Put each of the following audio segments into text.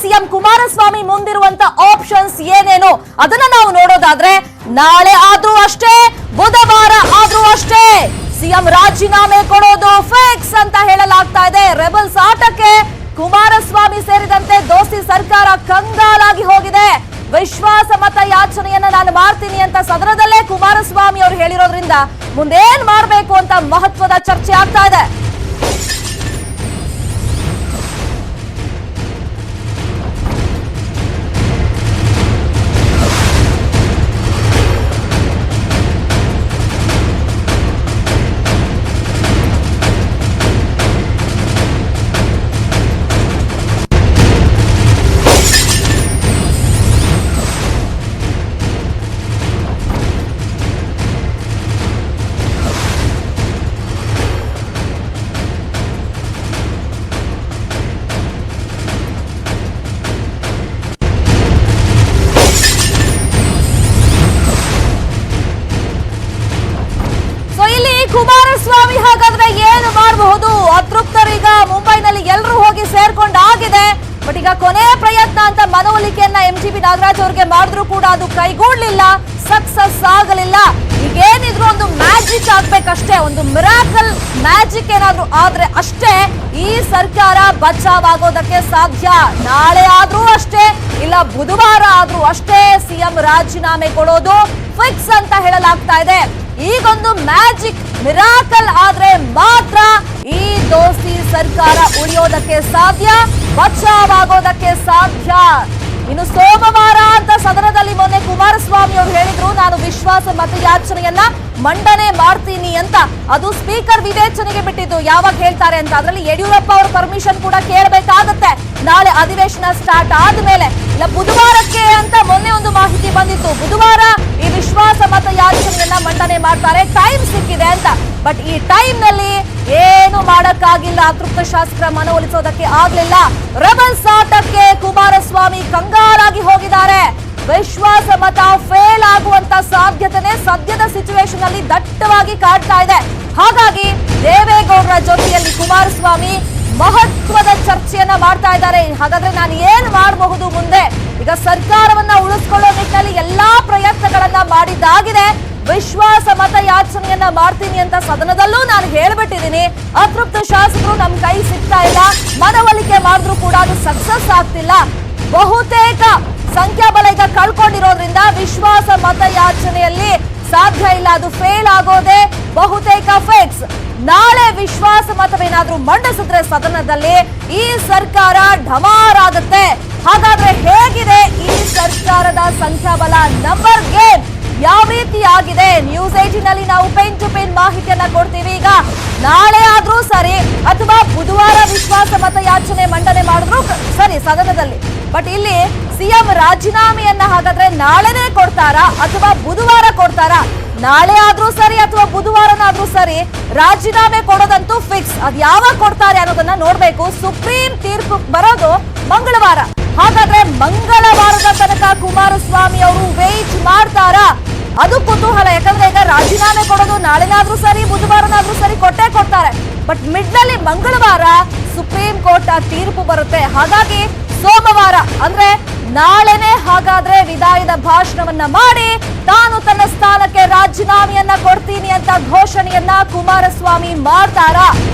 CM Kumaraswamy ಮುಂದಿರುವಂತ options ಏನೇನು ಅದನ್ನ ನಾವು ನೋಡೋದಾದ್ರೆ ನಾಳೆ ಆದ್ರೂ ಅಷ್ಟೇ, ಬುಧವಾರ ಆದ್ರೂ ಅಷ್ಟೇ ಸಿಎಂ ರಾಜೀನಾಮೆ ಕೊಡೋದು ಫಿಕ್ಸ್ ಅಂತ ಹೇಳಲಾಗ್ತಾ ಇದೆ. ರೆಬಲ್ಸ್ ಆಟಕ್ಕೆ ಕುಮಾರಸ್ವಾಮಿ ಸೇರಿದಂತೆ ದೋಸ್ತಿ ಸರ್ಕಾರ ಕಂಗಾಲಾಗಿ ಹೋಗಿದೆ. ವಿಶ್ವಾಸ ಮತ ಯಾಚನೆಯನ್ನ ನಾನು ಮಾಡ್ತೀನಿ ಅಂತ ಸದನದಲ್ಲೇ ಕುಮಾರಸ್ವಾಮಿ ಅವರು ಹೇಳಿರೋದ್ರಿಂದ ಮುಂದೇನ್ ಮಾಡಬೇಕು ಅಂತ ಮಹತ್ವದ ಚರ್ಚೆ ಆಗ್ತಾ ಇದೆ. ಕುಮಾರಸ್ವಾಮಿ ಹಾಗಾದ್ರೆ ಏನು ಮಾಡಬಹುದು? ಅತೃಪ್ತರೀಗ ಮುಂಬೈನಲ್ಲಿ ಎಲ್ಲರೂ ಹೋಗಿ ಸೇರ್ಕೊಂಡಾಗಿದೆ. ಬಟ್ ಈಗ ಕೊನೆಯ ಪ್ರಯತ್ನ ಅಂತ ಮನವೊಲಿಕೆಯನ್ನ MTB ನಾಗರಾಜ್ ಅವರಿಗೆ ಮಾಡಿದ್ರು ಕೂಡ ಅದು ಕೈಗೂಡ್ಲಿಲ್ಲ, ಸಕ್ಸಸ್ ಆಗಲಿಲ್ಲ. ಈಗೇನಿದ್ರು ಒಂದು ಮ್ಯಾಜಿಕ್ ಆಗ್ಬೇಕಷ್ಟೇ, ಒಂದು ಮಿರಾಕಲ್ ಮ್ಯಾಜಿಕ್ ಏನಾದ್ರೂ ಆದ್ರೆ ಅಷ್ಟೇ ಈ ಸರ್ಕಾರ ಬಚಾವ್ ಆಗೋದಕ್ಕೆ ಸಾಧ್ಯ. ನಾಳೆ ಆದ್ರೂ ಅಷ್ಟೇ, ಇಲ್ಲ ಬುಧವಾರ ಆದ್ರೂ ಅಷ್ಟೇ ಸಿಎಂ ರಾಜೀನಾಮೆ ಕೊಡೋದು ಫಿಕ್ಸ್ ಅಂತ ಹೇಳಲಾಗ್ತಾ ಇದೆ. ಈಗೊಂದು ಮ್ಯಾಜಿಕ್ ಮಿರಾಕಲ್ ಆದ್ರೆ ಮಾತ್ರ ಈ ದೋಸ್ತಿ ಸರ್ಕಾರ ಉಳಿಯೋದಕ್ಕೆ ಸಾಧ್ಯ, ಬಚಾವ್ ಆಗೋದಕ್ಕೆ ಸಾಧ್ಯ. ಇನ್ನು ಸೋಮವಾರ ಅಂತ ಸದನದಲ್ಲಿ ಮೊನ್ನೆ ಕುಮಾರಸ್ವಾಮಿ ಅವರು ಹೇಳಿದ್ರು, ನಾನು ವಿಶ್ವಾಸ ಮತಯಾಚನೆಯನ್ನ ಮಂಡನೆ ಮಾಡ್ತೀನಿ ಅಂತ. ಅದು ಸ್ಪೀಕರ್ ವಿವೇಚನೆಗೆ ಬಿಟ್ಟಿದ್ದು, ಯಾವಾಗ ಹೇಳ್ತಾರೆ ಅಂತ. ಅದರಲ್ಲಿ ಯಡಿಯೂರಪ್ಪ ಅವ್ರ ಪರ್ಮಿಷನ್ ಕೂಡ ಕೇಳಬೇಕಾಗತ್ತೆ ನಾಳೆ ಅಧಿವೇಶನ ಸ್ಟಾರ್ಟ್ ಆದ್ಮೇಲೆ. ಇಲ್ಲ ಬುಧವಾರಕ್ಕೆ ಅಂತ ಮೊನ್ನೆ ಒಂದು ಮಾಹಿತಿ ಬಂದಿತ್ತು, ಬುಧವಾರ ಈ ವಿಶ್ವಾಸ ಮತಯಾಚನೆಯನ್ನ ಮಂಡನೆ ಮಾಡ್ತಾರೆ, ಟೈಮ್ ಸಿಕ್ಕಿದೆ ಅಂತ. ಬಟ್ ಈ ಟೈಮ್ ನಲ್ಲಿ ಏನು ಮಾಡಕ್ಕಾಗಿಲ್ಲ, ಅತೃಪ್ತ ಶಾಸಕರ ಮನವೊಲಿಸೋದಕ್ಕೆ ಆಗ್ಲಿಲ್ಲ. ರೆಬಲ್ಸ್ ಆಟಕ್ಕೆ ಕುಮಾರಸ್ವಾಮಿ ಕಂಗಾಲಾಗಿ ಹೋಗಿದ್ದಾರೆ. ವಿಶ್ವಾಸ ಮತ ಫೇಲ್ ಆಗುವಂತ ಸಾಧ್ಯತೆ ಸದ್ಯದ ಸಿಚುವೇಶನ್ ಅಲ್ಲಿ ದಟ್ಟವಾಗಿ ಕಾಡ್ತಾ ಇದೆ. ಹಾಗಾಗಿ ದೇವೇಗೌಡರ ಜೊತೆಯಲ್ಲಿ ಕುಮಾರಸ್ವಾಮಿ ಮಹತ್ವದ ಚರ್ಚೆಯನ್ನ ಮಾಡ್ತಾ ಇದ್ದಾರೆ. ಹಾಗಾದ್ರೆ ನಾನು ಏನ್ ಮಾಡಬಹುದು ಮುಂದೆ? ಈಗ ಸರ್ಕಾರವನ್ನ ಉಳಿಸ್ಕೊಳ್ಳೋ ನಿಟ್ಟಿನಲ್ಲಿ ಎಲ್ಲಾ ಪ್ರಯತ್ನಗಳನ್ನ ಮಾಡಿದ್ದಾಗಿದೆ. ವಿಶ್ವಾಸ ಮತ ಯಾಚನೆಯನ್ನ ಮಾಡ್ತೀನಿ ಅಂತ ಸದನದಲ್ಲೂ ನಾನು ಹೇಳ್ಬಿಟ್ಟಿದ್ದೀನಿ. ಅತೃಪ್ತ ಶಾಸಕರು ನಮ್ ಕೈ ಸಿಗ್ತಾ ಇಲ್ಲ, ಮನವೊಲಿಕೆ ಮಾಡಿದ್ರು ಕೂಡ ಅದು ಸಕ್ಸಸ್ ಆಗ್ತಿಲ್ಲ. ಬಹುತೇಕ ಸಂಖ್ಯಾಬಲ ಈಗ ಕಳ್ಕೊಂಡಿರೋದ್ರಿಂದ ವಿಶ್ವಾಸ ಮತ ಯಾಚನೆಯಲ್ಲಿ ಸಾಧ್ಯ ಇಲ್ಲ, ಅದು ಫೇಲ್ ಆಗೋದೆ ಬಹುತೇಕ ಫಿಕ್ಸ್. ನಾಳೆ ವಿಶ್ವಾಸ ಮತವೇನಾದ್ರೂ ಮಂಡಿಸಿದ್ರೆ ಸದನದಲ್ಲಿ ಈ ಸರ್ಕಾರ ಢಮಾರ್ ಆಗುತ್ತೆ. ಹಾಗಾದ್ರೆ ಹೇಗಿದೆ ಈ ಸರ್ಕಾರದ ಸಂಖ್ಯಾಬಲ ನಂಬರ್ ಗೇಮ್? ಯಾವ ರೀತಿ ಆಗಿದೆ? ನ್ಯೂಸ್ 18 ನಲ್ಲಿ ನಾವು ಪೇನ್ ಟು ಪೇನ್ ಮಾಹಿತಿಯನ್ನ ಕೊಡ್ತೀವಿ. ಈಗ ನಾಳೆ ಆದ್ರೂ ಸರಿ ಅಥವಾ ಬುಧವಾರ ವಿಶ್ವಾಸ ಮತ ಯಾಚನೆ ಮಂಡನೆ ಮಾಡಿದ್ರು ಸರಿ ಸದನದಲ್ಲಿ. ಬಟ್ ಇಲ್ಲಿ ಸಿಎಂ ರಾಜೀನಾಮೆಯನ್ನ ಹಾಗಾದ್ರೆ ನಾಳೆನೇ ಕೊಡ್ತಾರಾ ಅಥವಾ ಬುಧವಾರ ಕೊಡ್ತಾರಾ? ನಾಳೆ ಆದ್ರೂ ಸರಿ ಅಥವಾ ಬುಧವಾರನಾದ್ರೂ ಸರಿ, ರಾಜೀನಾಮೆ ಕೊಡೋದಂತೂ ಫಿಕ್ಸ್. ಅದ್ ಯಾವಾಗ ಕೊಡ್ತಾರೆ ಅನ್ನೋದನ್ನ ನೋಡ್ಬೇಕು. ಸುಪ್ರೀಂ ತೀರ್ಪು ಬರೋದು ಮಂಗಳವಾರ. ಹಾಗಾದ್ರೆ ಮಂಗಳವಾರದ ತನಕ ಕುಮಾರಸ್ವಾಮಿ ಅವರು ವೇಟ್ ಮಾಡ್ತಾರಾ? ಅದು ಕುತೂಹಲ. ಯಾಕಂದ್ರೆ ಈಗ ರಾಜೀನಾಮೆ ಕೊಡೋದು ನಾಳೆನಾದ್ರೂ ಸರಿ ಬುಧವಾರನಾದ್ರೂ ಸರಿ ಕೊಟ್ಟೇ ಕೊಡ್ತಾರೆ. ಬಟ್ ಮಿಡ್ ನಲ್ಲಿ ಮಂಗಳವಾರ ಸುಪ್ರೀಂ ಕೋರ್ಟ್ ತೀರ್ಪು ಬರುತ್ತೆ. ಹಾಗಾಗಿ ಸೋಮವಾರ ಅಂದ್ರೆ ನಾಳೆನೆ ಹಾಗಾದ್ರೆ ವಿದಾಯದ ಭಾಷಣವನ್ನ ಮಾಡಿ ತಾನು ತನ್ನ ಸ್ಥಾನಕ್ಕೆ ರಾಜೀನಾಮೆಯನ್ನ ಕೊಡ್ತೀನಿ ಅಂತ ಘೋಷಣೆಯನ್ನ ಕುಮಾರಸ್ವಾಮಿ ಮಾಡ್ತಾರಾ?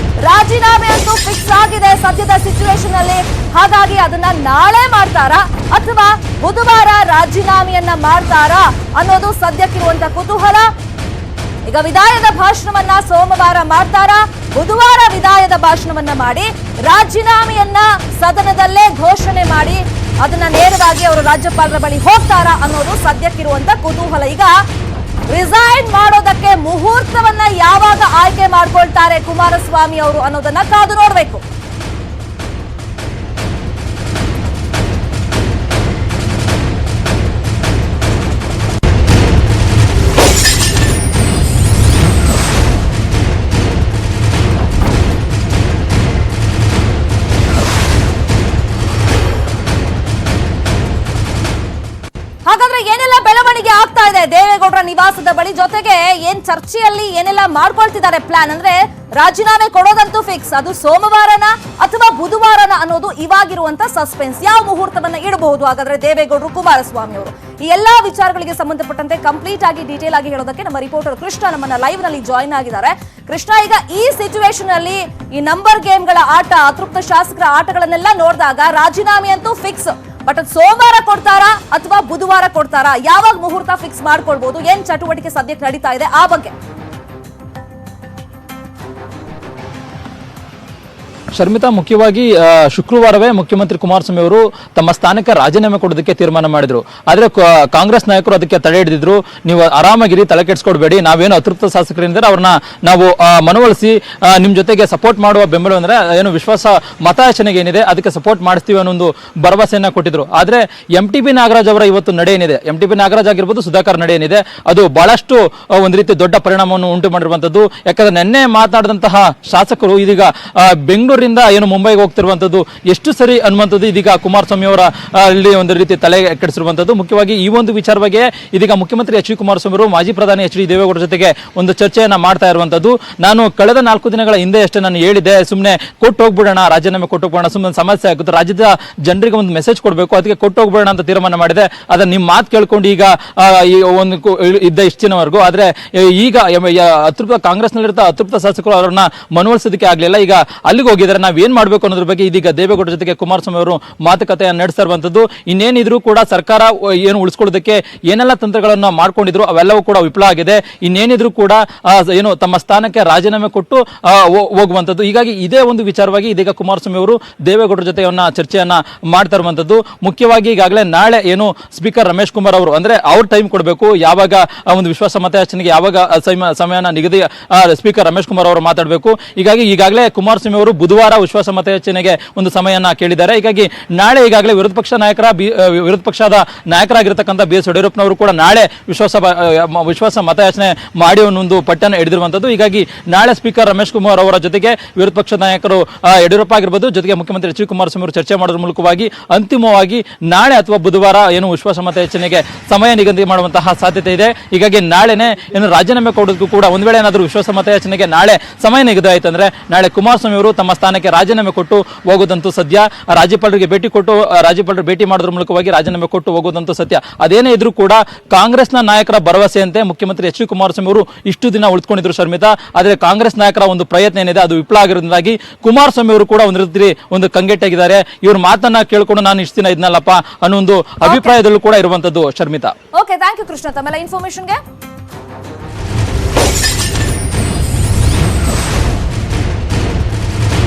ರಾಜೀನಾಮೆ ಅಂತೂ ಫಿಕ್ಸ್ ಆಗಿದೆ ಸದ್ಯದ ಸಿಚುವೇಶನ್ ಅಲ್ಲಿ. ಹಾಗಾಗಿ ಅದನ್ನ ನಾಳೆ ಮಾಡ್ತಾರಾ ಅಥವಾ ಬುಧವಾರ ರಾಜೀನಾಮೆಯನ್ನ ಮಾಡ್ತಾರಾ ಅನ್ನೋದು ಸದ್ಯಕ್ಕಿರುವಂತ ಕುತೂಹಲ. ಈಗ ವಿದಾಯದ ಭಾಷಣವನ್ನ ಸೋಮವಾರ ಮಾಡ್ತಾರಾ, ಬುಧವಾರ ವಿದಾಯದ ಭಾಷಣವನ್ನ ಮಾಡಿ ರಾಜೀನಾಮೆಯನ್ನ ಸದನದಲ್ಲೇ ಘೋಷಣೆ ಮಾಡಿ ಅದನ್ನ ನೇರವಾಗಿ ಅವರು ರಾಜ್ಯಪಾಲರ ಬಳಿ ಹೋಗ್ತಾರಾ ಅನ್ನೋದು ಸದ್ಯಕ್ಕಿರುವಂತ ಕುತೂಹಲ. ಈಗ ರಿಸೈನ್ ಮಾಡೋದಕ್ಕೆ ಮುಹೂರ್ತವನ್ನ ಯಾವಾಗ ಆಯ್ಕೆ ಮಾಡ್ಕೊಳ್ತಾರೆ ಕುಮಾರಸ್ವಾಮಿ ಅವರು ಅನ್ನೋದನ್ನ ಕಾದು ನೋಡ್ಬೇಕು. ಹಾಗಾದ್ರೆ ಹಾಗಾದ್ರೆ ಏನೆಲ್ಲ ಬೆಳವಣಿಗೆ ಆಗ್ತಾ ಇದೆ ದೇವೇಗೌಡರ ನಿವಾಸದ ಬಳಿ, ಜೊತೆಗೆ ಏನ್ ಚರ್ಚೆಯಲ್ಲಿ ಏನೆಲ್ಲ ಮಾಡ್ಕೊಳ್ತಿದ್ದಾರೆ ಪ್ಲಾನ್ ಅಂದ್ರೆ ರಾಜೀನಾಮೆ ಕೊಡೋದಂತೂ ಫಿಕ್ಸ್, ಅದು ಸೋಮವಾರನ ಅಥವಾ ಬುಧವಾರನ ಅನ್ನೋದು ಇವಾಗಿರುವಂತ ಸಸ್ಪೆನ್ಸ್. ಯಾವ ಮುಹೂರ್ತವನ್ನ ಇಡಬಹುದು ಹಾಗಾದ್ರೆ ದೇವೇಗೌಡರು ಕುಮಾರಸ್ವಾಮಿ ಅವರು? ಈ ಎಲ್ಲಾ ವಿಚಾರಗಳಿಗೆ ಸಂಬಂಧಪಟ್ಟಂತೆ ಕಂಪ್ಲೀಟ್ ಆಗಿ ಡೀಟೇಲ್ ಆಗಿ ಹೇಳೋದಕ್ಕೆ ನಮ್ಮ ರಿಪೋರ್ಟರ್ ಕೃಷ್ಣ ನಮ್ಮನ್ನ ಲೈವ್ ನಲ್ಲಿ ಜಾಯಿನ್ ಆಗಿದ್ದಾರೆ. ಕೃಷ್ಣ, ಈಗ ಈ ಸಿಚುವೇಶನ್ ಅಲ್ಲಿ ಈ ನಂಬರ್ ಗೇಮ್ಗಳ ಆಟ, ಅತೃಪ್ತ ಶಾಸಕರ ಆಟಗಳನ್ನೆಲ್ಲ ನೋಡಿದಾಗ ರಾಜೀನಾಮೆ ಅಂತೂ ಫಿಕ್ಸ್, ಬಟ್ ಅದು ಸೋಮವಾರ ಕೊಡ್ತಾರಾ ಅಥವಾ ಬುಧವಾರ ಕೊಡ್ತಾರಾ? ಯಾವಾಗ ಮುಹೂರ್ತ ಫಿಕ್ಸ್ ಮಾಡ್ಕೊಳ್ಬಹುದು? ಏನ್ ಚಟುವಟಿಕೆ ಸದ್ಯಕ್ಕೆ ನಡೀತಾ ಇದೆ ಆ ಬಗ್ಗೆ? ಶರ್ಮಿತಾ, ಮುಖ್ಯವಾಗಿ ಶುಕ್ರವಾರವೇ ಮುಖ್ಯಮಂತ್ರಿ ಕುಮಾರಸ್ವಾಮಿ ಅವರು ತಮ್ಮ ಸ್ಥಾನಕ್ಕೆ ರಾಜೀನಾಮೆ ಕೊಡೋದಕ್ಕೆ ತೀರ್ಮಾನ ಮಾಡಿದ್ರು. ಆದ್ರೆ ಕಾಂಗ್ರೆಸ್ ನಾಯಕರು ಅದಕ್ಕೆ ತಡೆ ಹಿಡಿದಿದ್ರು. ನೀವು ಆರಾಮಾಗಿರಿ, ತಲೆ ಕೆಡಿಸ್ಕೊಡ್ಬೇಡಿ, ನಾವೇನು ಅತೃಪ್ತ ಶಾಸಕರಿದ್ದಾರೆ ಅವ್ರನ್ನ ನಾವು ಮನವೊಲಿಸಿ ನಿಮ್ ಜೊತೆಗೆ ಸಪೋರ್ಟ್ ಮಾಡುವ ಬೆಂಬಲ ಅಂದ್ರೆ ಏನು ವಿಶ್ವಾಸ ಮತಯಾಚನೆಗೆ ಏನಿದೆ ಅದಕ್ಕೆ ಸಪೋರ್ಟ್ ಮಾಡಿಸ್ತೀವಿ ಅನ್ನೋ ಒಂದು ಭರವಸೆಯನ್ನ ಕೊಟ್ಟಿದ್ರು. ಆದ್ರೆ MTB ನಾಗರಾಜ್ ಅವರ ಇವತ್ತು ನಡೆ ಏನಿದೆ, MTB ನಾಗರಾಜ್ ಆಗಿರ್ಬೋದು, ಸುಧಾಕರ್ ನಡೆ ಏನಿದೆ, ಅದು ಬಹಳಷ್ಟು ಒಂದು ರೀತಿ ದೊಡ್ಡ ಪರಿಣಾಮವನ್ನು ಉಂಟು ಮಾಡಿರುವಂತದ್ದು. ಯಾಕಂದ್ರೆ ನಿನ್ನೆ ಮಾತನಾಡಿದಂತಹ ಶಾಸಕರು ಇದೀಗ ಬೆಂಗಳೂರಿನಿಂದ ಏನು ಮುಂಬೈಗೆ ಹೋಗ್ತಿರುವಂತದ್ದು ಎಷ್ಟು ಸರಿ ಅನ್ನುವಂಥದ್ದು ಇದೀಗ ಕುಮಾರಸ್ವಾಮಿ ಅವರ ಅಲ್ಲಿ ಒಂದು ರೀತಿ ತಲೆ ಕೆಡಿಸಿರುವಂತದ್ದು. ಮುಖ್ಯವಾಗಿ ಈ ಒಂದು ವಿಚಾರವಾಗಿ ಇದೀಗ ಮುಖ್ಯಮಂತ್ರಿ H.D. ಕುಮಾರಸ್ವಾಮಿ ಅವರು ಮಾಜಿ ಪ್ರಧಾನಿ H.D. ದೇವೇಗೌಡರ ಜೊತೆಗೆ ಒಂದು ಚರ್ಚೆಯನ್ನ ಮಾಡ್ತಾ ಇರುವಂತದ್ದು. ನಾನು ಕಳೆದ 4 ದಿನಗಳ ಹಿಂದೆ ಅಷ್ಟೇ ನಾನು ಹೇಳಿದೆ, ಸುಮ್ಮನೆ ಕೊಟ್ಟು ಹೋಗ್ಬಿಡೋಣ, ರಾಜೀನಾಮೆ ಕೊಟ್ಟು ಹೋಗ್ಬಿಡೋಣ, ಸುಮ್ಮನೆ ಸಮಸ್ಯೆ ಆಗುತ್ತೆ, ರಾಜ್ಯದ ಜನರಿಗೆ ಒಂದು ಮೆಸೇಜ್ ಕೊಡಬೇಕು, ಅದಕ್ಕೆ ಕೊಟ್ಟು ಹೋಗ್ಬಿಡೋಣ ಅಂತ ತೀರ್ಮಾನ ಮಾಡಿದೆ. ಅದನ್ನ ನಿಮ್ಮ ಮಾತು ಕೇಳ್ಕೊಂಡು ಈಗ ಒಂದು ಇದ್ದ ಇಷ್ಟು ದಿನವರೆಗೂ, ಆದ್ರೆ ಈಗ ಅತೃಪ್ತ ಕಾಂಗ್ರೆಸ್ನಲ್ಲಿರ್ತ ಅತೃಪ್ತ ಶಾಸಕರು ಅವರನ್ನ ಮನವೊಲಿಸೋದಕ್ಕೆ ಆಗ್ಲಿಲ್ಲ. ಈಗ ಅಲ್ಲಿಗೆ ಹೋಗಿದ್ದಾರೆ. ನಾವೇನ್ ಮಾಡ್ಬೇಕು ಅನ್ನೋದ್ರ ಬಗ್ಗೆ ಇದೀಗ ದೇವೇಗೌಡರ ಜೊತೆಗೆ ಕುಮಾರಸ್ವಾಮಿ ಅವರು ಮಾತುಕತೆಯನ್ನು ನಡೆಸ್ತಾ ಇರುವಂತದ್ದು. ಇನ್ನೇನಿದ್ರು ಕೂಡ ಸರ್ಕಾರ ಏನು ಉಳಿಸ್ಕೊಳ್ಳೋದಕ್ಕೆ ಏನೆಲ್ಲ ತಂತ್ರಗಳನ್ನ ಮಾಡ್ಕೊಂಡಿದ್ರು ಅವೆಲ್ಲವೂ ಕೂಡ ವಿಫಲ ಆಗಿದೆ. ಇನ್ನೇನಿದ್ರು ಕೂಡ ಏನು ತಮ್ಮ ಸ್ಥಾನಕ್ಕೆ ರಾಜೀನಾಮೆ ಕೊಟ್ಟು ಹೋಗುವಂತದ್ದು. ಹೀಗಾಗಿ ಇದೇ ಒಂದು ವಿಚಾರವಾಗಿ ಇದೀಗ ಕುಮಾರಸ್ವಾಮಿ ಅವರು ದೇವೇಗೌಡರ ಜೊತೆ ಚರ್ಚೆಯನ್ನ ಮಾಡ್ತಾ ಇರುವಂತದ್ದು. ಮುಖ್ಯವಾಗಿ ಈಗಾಗಲೇ ನಾಳೆ ಏನು ಸ್ಪೀಕರ್ ರಮೇಶ್ ಕುಮಾರ್ ಅವರು ಅಂದ್ರೆ ಅವ್ರ ಟೈಮ್ ಕೊಡಬೇಕು, ಯಾವಾಗ ಒಂದು ವಿಶ್ವಾಸ ಮತಯಾಚನೆಗೆ ಯಾವಾಗ ಸಮಯನ ನಿಗದಿ ಸ್ಪೀಕರ್ ರಮೇಶ್ ಕುಮಾರ್ ಅವರು ಮಾತಾಡಬೇಕು. ಹೀಗಾಗಿ ಈಗಾಗಲೇ ಕುಮಾರಸ್ವಾಮಿ ಅವರು ಬುಧವಾರ ವಿಶ್ವಾಸ ಮತಯಾಚನೆಗೆ ಒಂದು ಸಮಯನ್ನ ಕೇಳಿದ್ದಾರೆ. ಹೀಗಾಗಿ ನಾಳೆ ಈಗಾಗಲೇ ವಿರೋಧ ಪಕ್ಷದ ನಾಯಕರಾಗಿರ್ತಕ್ಕಂಥ BS ಯಡಿಯೂರಪ್ಪನವರು ಕೂಡ ನಾಳೆ ವಿಶ್ವಾಸ ಮತಯಾಚನೆ ಮಾಡಿ ಒಂದು ಪಟ್ಟನ್ನು ಹಿಡಿದಿರುವಂತದ್ದು. ಹೀಗಾಗಿ ನಾಳೆ ಸ್ಪೀಕರ್ ರಮೇಶ್ ಕುಮಾರ್ ಅವರ ಜೊತೆಗೆ ವಿರೋಧ ಪಕ್ಷದ ನಾಯಕರು ಯಡಿಯೂರಪ್ಪ ಆಗಿರ್ಬೋದು, ಜೊತೆಗೆ ಮುಖ್ಯಮಂತ್ರಿ H.D. ಕುಮಾರಸ್ವಾಮಿ ಅವರು ಚರ್ಚೆ ಮಾಡೋದ್ರ ಮೂಲಕವಾಗಿ ಅಂತಿಮವಾಗಿ ನಾಳೆ ಅಥವಾ ಬುಧವಾರ ಏನು ವಿಶ್ವಾಸ ಮತಯಾಚನೆಗೆ ಸಮಯ ನಿಗದಿ ಮಾಡುವಂತಹ ಸಾಧ್ಯತೆ ಇದೆ. ಹೀಗಾಗಿ ನಾಳೆನೆ ಏನು ರಾಜೀನಾಮೆ ಕೊಡೋದಕ್ಕೂ ಕೂಡ ಒಂದ್ ವೇಳೆ ಏನಾದರೂ ವಿಶ್ವಾಸ ಮತಯಾಚನೆಗೆ ನಾಳೆ ಸಮಯ ನಿಗದಿ ಆಯ್ತಂದ್ರೆ ನಾಳೆ ಕುಮಾರಸ್ವಾಮಿ ಅವರು ತಮ್ಮ ಸ್ಥಾನಕ್ಕೆ ರಾಜೀನಾಮೆ ಕೊಟ್ಟು ಹೋಗೋದಂತೂ ಸದ್ಯ. ರಾಜ್ಯಪಾಲರಿಗೆ ರಾಜ್ಯಪಾಲರು ಭೇಟಿ ಮಾಡೋದ್ರ ಮೂಲಕವಾಗಿ ರಾಜೀನಾಮೆ ಕೊಟ್ಟು ಹೋಗೋದಂತೂ ಸತ್ಯ. ಅದೇನೇ ಇದ್ರೂ ಕೂಡ ಕಾಂಗ್ರೆಸ್ನ ನಾಯಕರ ಭರವಸೆಯಂತೆ ಮುಖ್ಯಮಂತ್ರಿ H.D. ಕುಮಾರಸ್ವಾಮಿ ಅವರು ಇಷ್ಟು ದಿನ ಉಳಿದುಕೊಂಡಿದ್ರು ಶರ್ಮಿತಾ. ಆದ್ರೆ ಕಾಂಗ್ರೆಸ್ ನಾಯಕರ ಒಂದು ಪ್ರಯತ್ನ ಏನಿದೆ ಅದು ವಿಫಲ ಆಗಿರೋದ್ರಿಂದಾಗಿ ಕುಮಾರಸ್ವಾಮಿ ಅವರು ಕೂಡ ಒಂದು ಕಂಗೆಟ್ಟಾಗಿದ್ದಾರೆ. ಇವ್ರ ಮಾತನ್ನ ಕೇಳ್ಕೊಂಡು ನಾನು ಇಷ್ಟು ದಿನ ಇದ್ನಲ್ಲಪ್ಪ ಅನ್ನೋ ಒಂದು ಅಭಿಪ್ರಾಯದಲ್ಲೂ ಕೂಡ ಇರುವಂತದ್ದು Sharmita. Okay, thank you Krishna ತಮ್ಮೆಲ್ಲ ಇನ್ಫಾರ್ಮೇಶನ್ಗೆ.